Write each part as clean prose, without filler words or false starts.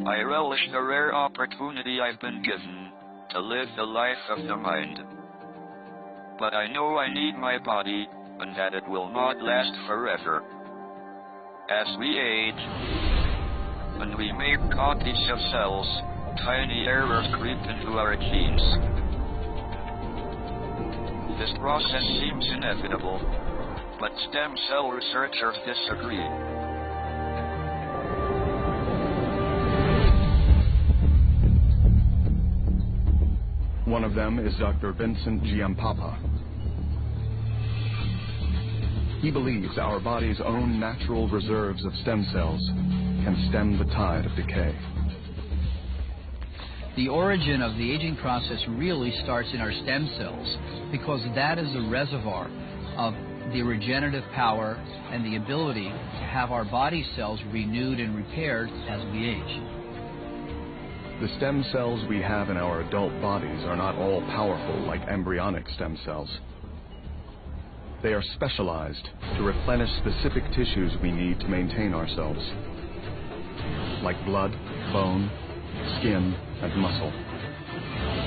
I relish the rare opportunity I've been given to live the life of the mind. But I know I need my body, and that it will not last forever. As we age, and we make copies of cells, tiny errors creep into our genes. This process seems inevitable, but stem cell researchers disagree. One of them is Dr. Vincent Giampapa. He believes our body's own natural reserves of stem cells can stem the tide of decay. The origin of the aging process really starts in our stem cells because that is the reservoir of the regenerative power and the ability to have our body cells renewed and repaired as we age. The stem cells we have in our adult bodies are not all powerful like embryonic stem cells. They are specialized to replenish specific tissues we need to maintain ourselves, like blood, bone, skin, and muscle.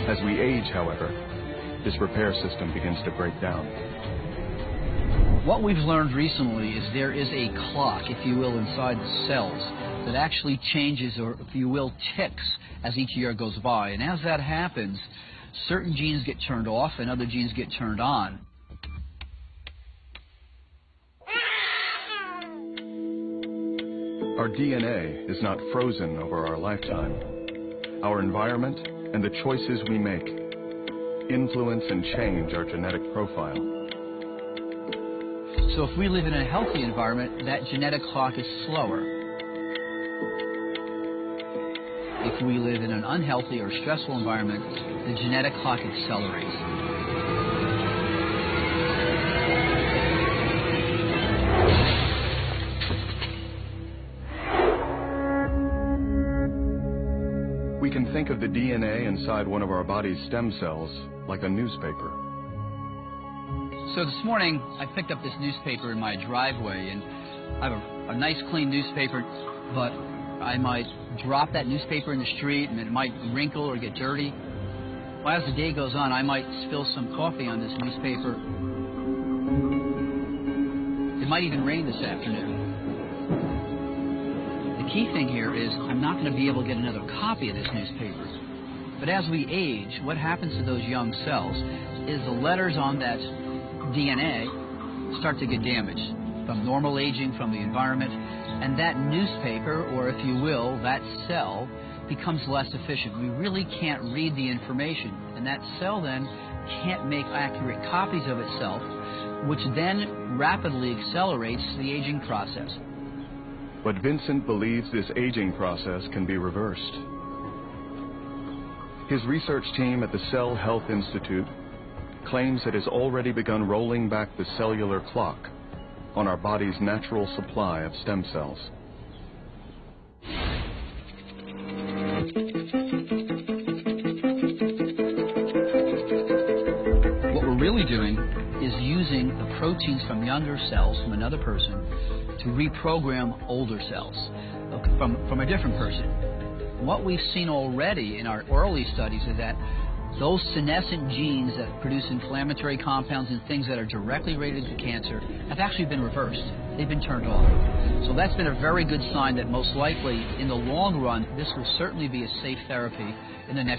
As we age, however, this repair system begins to break down. What we've learned recently is there is a clock, if you will, inside the cells that actually changes, or if you will, ticks as each year goes by. And as that happens, certain genes get turned off and other genes get turned on. Our DNA is not frozen over our lifetime. Our environment and the choices we make influence and change our genetic profile. So if we live in a healthy environment, that genetic clock is slower. If we live in an unhealthy or stressful environment, the genetic clock accelerates. We can think of the DNA inside one of our body's stem cells like a newspaper. So this morning, I picked up this newspaper in my driveway, and I have a nice clean newspaper, but I might drop that newspaper in the street and it might wrinkle or get dirty. Well, as the day goes on, I might spill some coffee on this newspaper. It might even rain this afternoon. The key thing here is I'm not going to be able to get another copy of this newspaper. But as we age, what happens to those young cells is the letters on that DNA start to get damaged from normal aging, from the environment, and that newspaper, or if you will, that cell, becomes less efficient. We really can't read the information, and that cell then can't make accurate copies of itself, which then rapidly accelerates the aging process. But Vincent believes this aging process can be reversed. His research team at the Cell Health Institute claims it has already begun rolling back the cellular clock on our body's natural supply of stem cells. What we're really doing is using the proteins from younger cells from another person to reprogram older cells from a different person. What we've seen already in our early studies is that those senescent genes that produce inflammatory compounds and things that are directly related to cancer have actually been reversed. They've been turned off. So that's been a very good sign that most likely, in the long run, this will certainly be a safe therapy in the next